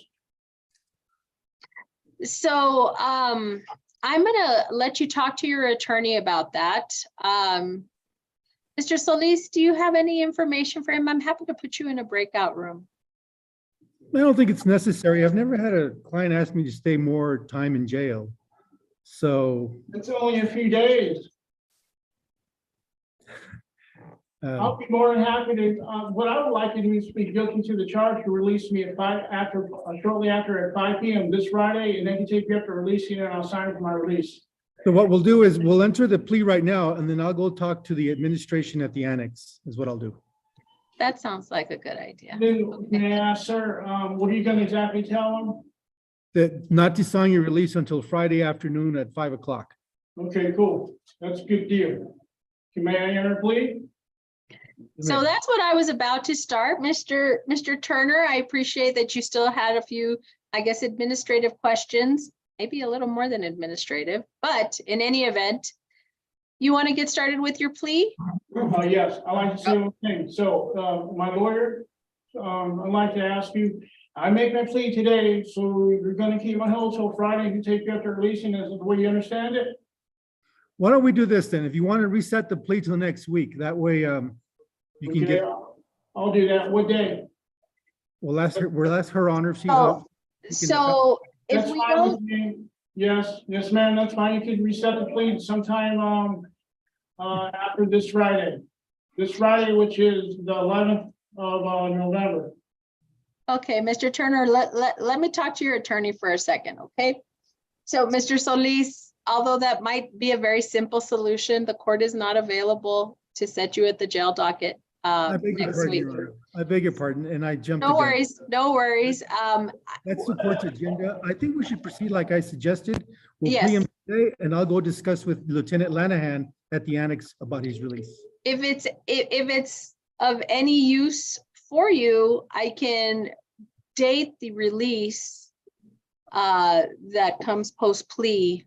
So I'm gonna let you talk to your attorney about that. Mr. Solis, do you have any information for him? I'm happy to put you in a breakout room. I don't think it's necessary. I've never had a client ask me to stay more time in jail. So It's only a few days. I'll be more than happy to, what I would like to do is plead guilty to the charge to release me at shortly after at 5 p.m. this Friday, and they can take me up to releasing it, and I'll sign for my release. So what we'll do is we'll enter the plea right now, and then I'll go talk to the administration at the annex, is what I'll do. That sounds like a good idea. Then, may I ask, sir, what are you gonna exactly tell them? That not to sign your release until Friday afternoon at 5 o'clock. Okay, cool. That's a good deal. May I enter a plea? So that's what I was about to start, Mr. Turner. I appreciate that you still had a few, I guess, administrative questions, maybe a little more than administrative, but in any event, you want to get started with your plea? Yes, I'd like to say one thing. So, my lawyer, I'd like to ask you, I make my plea today, so you're gonna keep my hold till Friday to take you up to releasing, is the way you understand it? Why don't we do this then? If you want to reset the plea till next week, that way you can get, I'll do that. What day? well, that's her honor. If she's Oh, out. so if That's we fine with don't, me. Yes, ma'am, that's fine. You could reset the plea sometime after this Friday. This Friday, which is the 11th of November. okay, Mr. Turner, let me talk to your attorney for a second, okay? So, Mr. Solis, although that might be a very simple solution, the court is not available to set you at the jail docket I beg your next pardon, week. Your Honor. I beg your pardon, and I jumped. No the gun. worries, no worries. That's the court's agenda. I think we should proceed like I suggested. We'll Yes. plea him today, and I'll go discuss with Lieutenant Lanahan at the annex about his release. If it's of any use for you, I can date the release that comes post plea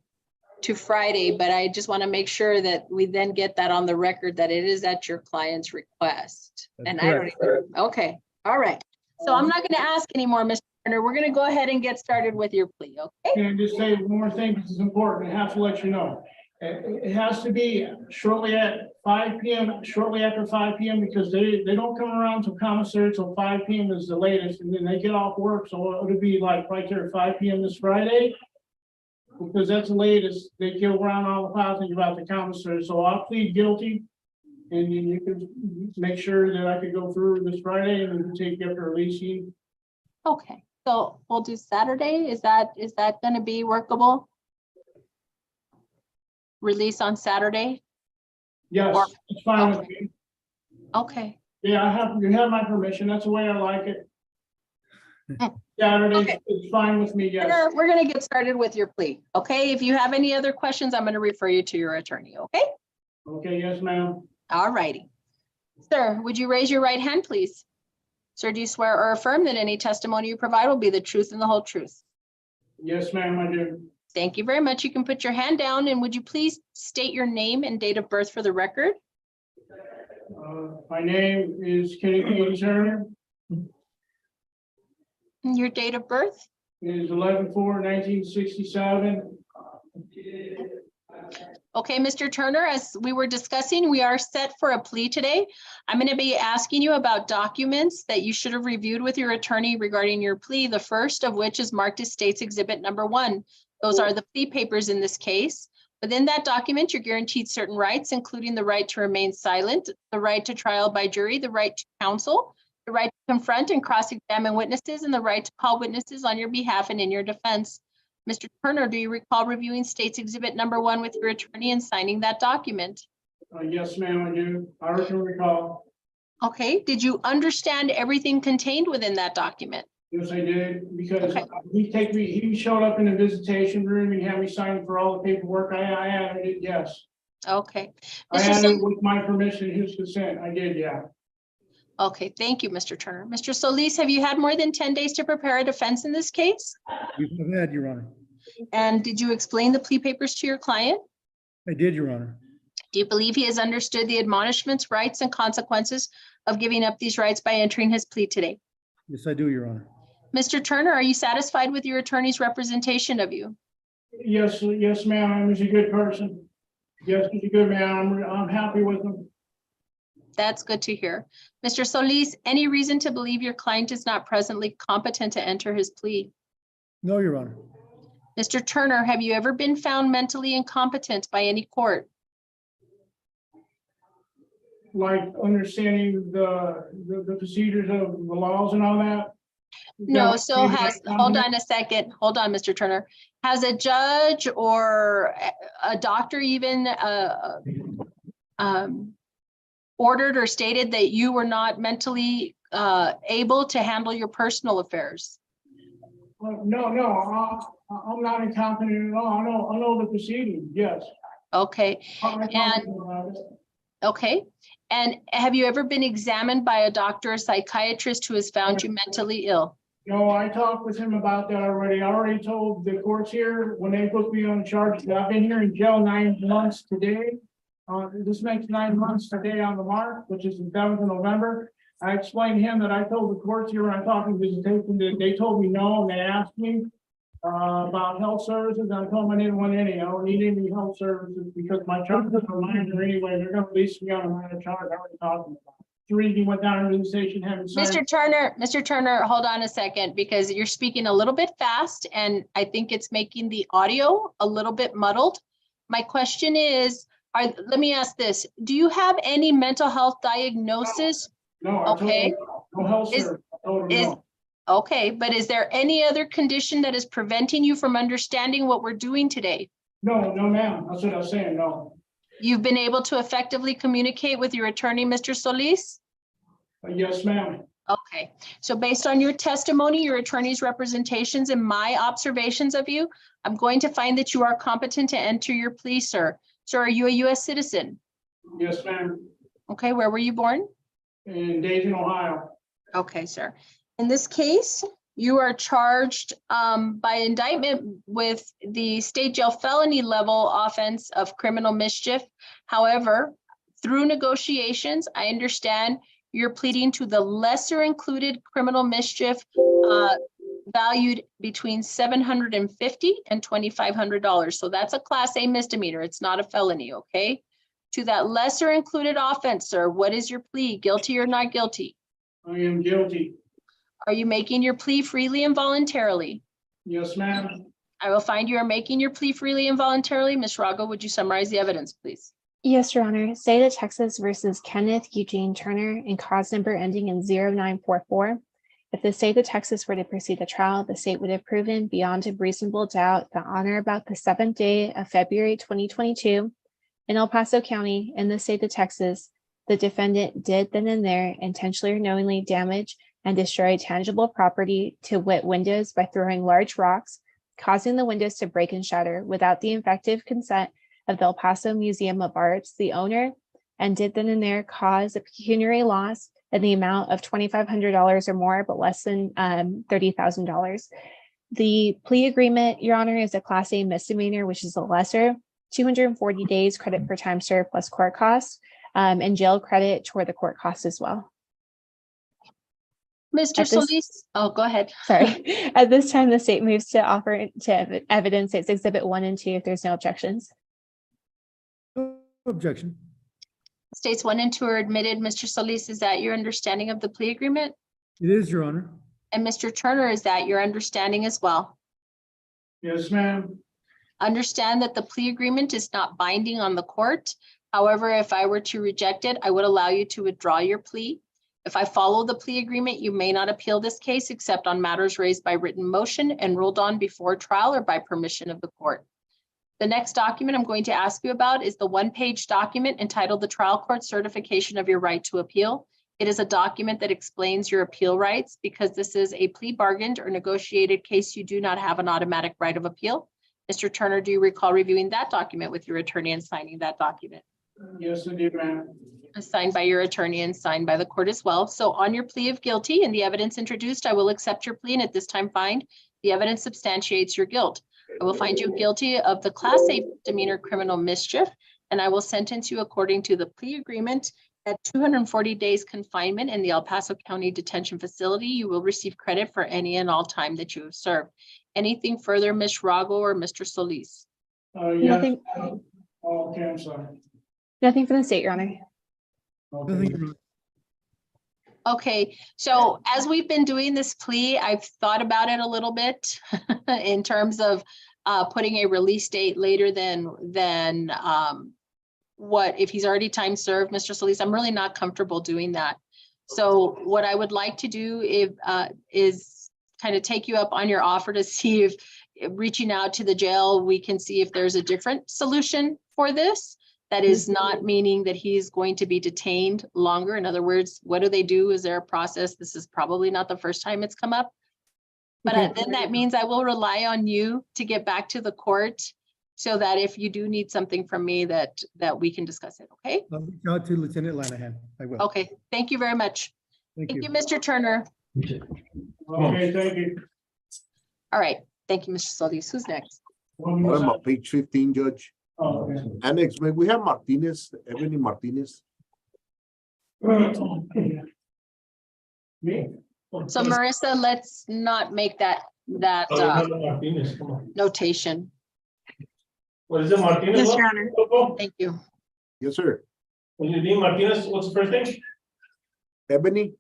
to Friday, but I just want to make sure that we then get that on the record that it is at your client's request. That's And I don't correct. even, okay, all right. So I'm not going to ask anymore, Mr. Turner. We're going to go ahead and get started with your plea, okay? Can I just say one more thing, because it's important, I have to let you know. It has to be shortly at 5 p.m., shortly after 5 p.m., because they don't come around to commissary till 5 p.m. is the latest, and then they get off work, so it'll be like right there at 5 p.m. this Friday. Because that's the latest, they kill around all the files and about the commissary, so I'll plead guilty. And you can make sure that I could go through this Friday and we can take you up to release you. Okay, so we'll do Saturday. Is that going to be workable? Release on Saturday? Yes, Or- it's fine with me. Okay, Yeah, you have my permission, that's the way I like it. Saturday, Okay. it's fine with me, yes. we're going to get started with your plea, okay? If you have any other questions, I'm going to refer you to your attorney, okay? Okay, yes, ma'am. All righty. Sir, would you raise your right hand, please? Sir, do you swear or affirm that any testimony you provide will be the truth and the whole truth? Yes, ma'am, I do. Thank you very much. You can put your hand down, and would you please state your name and date of birth for the record? My name is Kenny P. Turner. And your date of birth? It is 11/4/1967. Okay, Mr. Turner, as we were discussing, we are set for a plea today. I'm going to be asking you about documents that you should have reviewed with your attorney regarding your plea, the first of which is marked as State's Exhibit Number 1. Those are the plea papers in this case. Within that document, you're guaranteed certain rights, including the right to remain silent, the right to trial by jury, the right to counsel, the right to confront and cross-examine witnesses, and the right to call witnesses on your behalf and in your defense. Mr. Turner, do you recall reviewing State's Exhibit Number 1 with your attorney and signing that document? Yes, ma'am, I do. I can recall. Okay, did you understand everything contained within that document? Yes, I did, because Okay. he showed up in the visitation room and had me sign for all the paperwork. I added it, yes. Okay. I Mr. added it Sol- with my permission, his consent. I did, yeah. Okay, thank you, Mr. Turner. Mr. Solis, have you had more than 10 days to prepare a defense in this case? You've had, Your Honor. And did you explain the plea papers to your client? I did, Your Honor. Do you believe he has understood the admonishments, rights, and consequences of giving up these rights by entering his plea today? Yes, I do, Your Honor. Mr. Turner, are you satisfied with your attorney's representation of you? Yes, ma'am, he's a good person. Yes, he's a good man. I'm happy with him. That's good to hear. Mr. Solis, any reason to believe your client is not presently competent to enter his plea? No, Your Honor. Mr. Turner, have you ever been found mentally incompetent by any court? like understanding the procedures of the laws and all that? No, so hold on a second, hold on, Mr. Turner. Has a judge or a doctor even ordered or stated that you were not mentally able to handle your personal affairs? No, I'm not incompetent at all. I know the proceedings, yes. Okay, okay. And have you ever been examined by a doctor or psychiatrist who has found you mentally ill? No, I talked with him about that already. I already told the courts here when they put me on charge that I've been here in jail 9 months today. This makes 9 months today on the mark, which is the 7th of November. I explained to him that I told the courts here when I talked to visitation that they told me no, and they asked me about health services. I told them I didn't want any. I don't need any health services because my charges are minor anyway. They're going to release me on a minor charge. I already talked to them about it. The reason he went down to the station having Mr. Turner, hold on a second, because you're speaking a little bit fast and I think it's making the audio a little bit muddled. My question is, let me ask this. Do you have any mental health diagnosis? No, Okay. No health service. I told him no. Okay, but is there any other condition that is preventing you from understanding what we're doing today? No, ma'am. That's what I'm saying, no. You've been able to effectively communicate with your attorney, Mr. Solis? Yes, ma'am. Okay, so based on your testimony, your attorney's representations, and my observations of you, I'm going to find that you are competent to enter your plea, sir. Sir, are you a U.S. citizen? Yes, ma'am. Okay, where were you born? In Dayton, Ohio. Okay, sir. In this case, you are charged by indictment with the state jail felony level offense of criminal mischief. However, through negotiations, I understand you're pleading to the lesser included criminal mischief valued between $750 and $2,500. So that's a class A misdemeanor. It's not a felony, okay? To that lesser included offense, sir, what is your plea? Guilty or not guilty? I am guilty. Are you making your plea freely and voluntarily? Yes, ma'am. I will find you are making your plea freely and voluntarily. Ms. Rago, would you summarize the evidence, please? Yes, Your Honor. State of Texas versus Kenneth Eugene Turner in cause number ending in 0944. If the state of Texas were to proceed to trial, the state would have proven beyond a reasonable doubt that on or about the 7th day of February 2022 in El Paso County in the state of Texas, the defendant did then and there intentionally or knowingly damage and destroy tangible property, to wit windows, by throwing large rocks, causing the windows to break and shatter without the effective consent of the El Paso Museum of Arts, the owner, and did then and there cause a pecuniary loss in the amount of $2,500 or more, but less than $30,000. The plea agreement, Your Honor, is a Class A misdemeanor, which is a lesser 240 days credit for time served plus court costs, and jail credit toward the court costs as well. Mr. Solis, oh, go ahead. Sorry. At this time, the state moves to offer to evidence its Exhibit 1 and 2 if there's no objections. No objection. States 1 and 2 are admitted. Mr. Solis, is that your understanding of the plea agreement? It is, Your Honor. And Mr. Turner, is that your understanding as well? Yes, ma'am. Understand that the plea agreement is not binding on the court. However, if I were to reject it, I would allow you to withdraw your plea. If I follow the plea agreement, you may not appeal this case except on matters raised by written motion and ruled on before trial or by permission of the court. The next document I'm going to ask you about is the one-page document entitled the Trial Court Certification of Your Right to Appeal. It is a document that explains your appeal rights. Because this is a plea bargained or negotiated case, you do not have an automatic right of appeal. Mr. Turner, do you recall reviewing that document with your attorney and signing that document? Yes, I did, ma'am. Signed by your attorney and signed by the court as well. So on your plea of guilty and the evidence introduced, I will accept your plea and at this time find the evidence substantiates your guilt. I will find you guilty of the Class A misdemeanor criminal mischief, and I will sentence you according to the plea agreement at 240 days confinement in the El Paso County Detention Facility. You will receive credit for any and all time that you have served. Anything further, Ms. Rago or Mr. Solis? Yes. Nothing. Okay, I'm sorry. Nothing from the state, Your Honor. Okay. Okay, so as we've been doing this plea, I've thought about it a little bit in terms of putting a release date later than if he's already time served, Mr. Solis, I'm really not comfortable doing that. So what I would like to do is kind of take you up on your offer to see if reaching out to the jail, we can see if there's a different solution for this. That is not meaning that he's going to be detained longer. In other words, what do they do? Is there a process? This is probably not the first time it's come up. But then that means I will rely on you to get back to the court so that if you do need something from me, that we can discuss it, okay? I'll reach out to Lieutenant Lanahan. I will. Okay, thank you very much. Thank you. Mr. Turner. Okay, thank you. All right, thank you, Mr. Solis. Who's next? I'm on page 15, Judge. Oh, okay. Annex, may we have Martinez, Ebony Martinez? Me? So Marissa, let's not make that Martinez, come on. notation. What is it, Martinez? Yes, what? Your Honor. Thank you. Yes, sir. When you need Martinez, what's the first name? Ebony,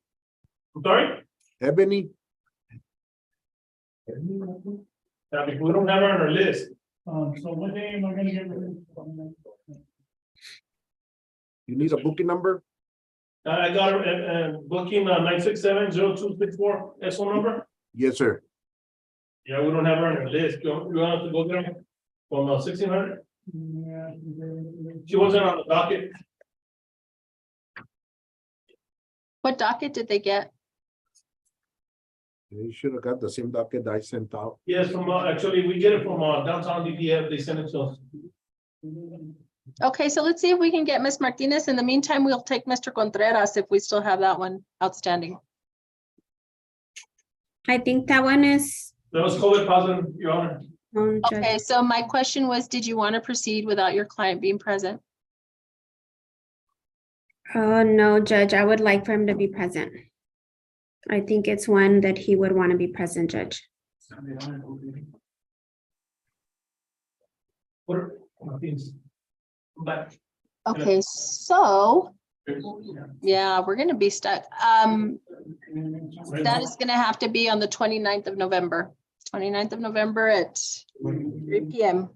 I'm sorry? Ebony, Yeah, because we don't have her on our list. So what day am I gonna get rid of? you need a booking number? I got her, booking 967-0264, that's phone number? Yes, sir. Yeah, we don't have her on our list. You want us to go there from 1600? Yeah. She wasn't on the docket. What docket did they get? You should have got the same docket I sent out. Yes, from, actually, we get it from downtown DPF, they sent it to us. Okay, so let's see if we can get Miss Martinez. In the meantime, we'll take Mr. Contreras if we still have that one outstanding. I think that one is That was COVID positive, Your Honor. on Judge. Okay, so my question was, did you want to proceed without your client being present? Oh, no, Judge, I would like for him to be present. I think it's one that he would want to be present, Judge. But Okay, so, yeah, we're gonna be stuck. That is gonna have to be on the 29th of November. 29th of November at 3 p.m.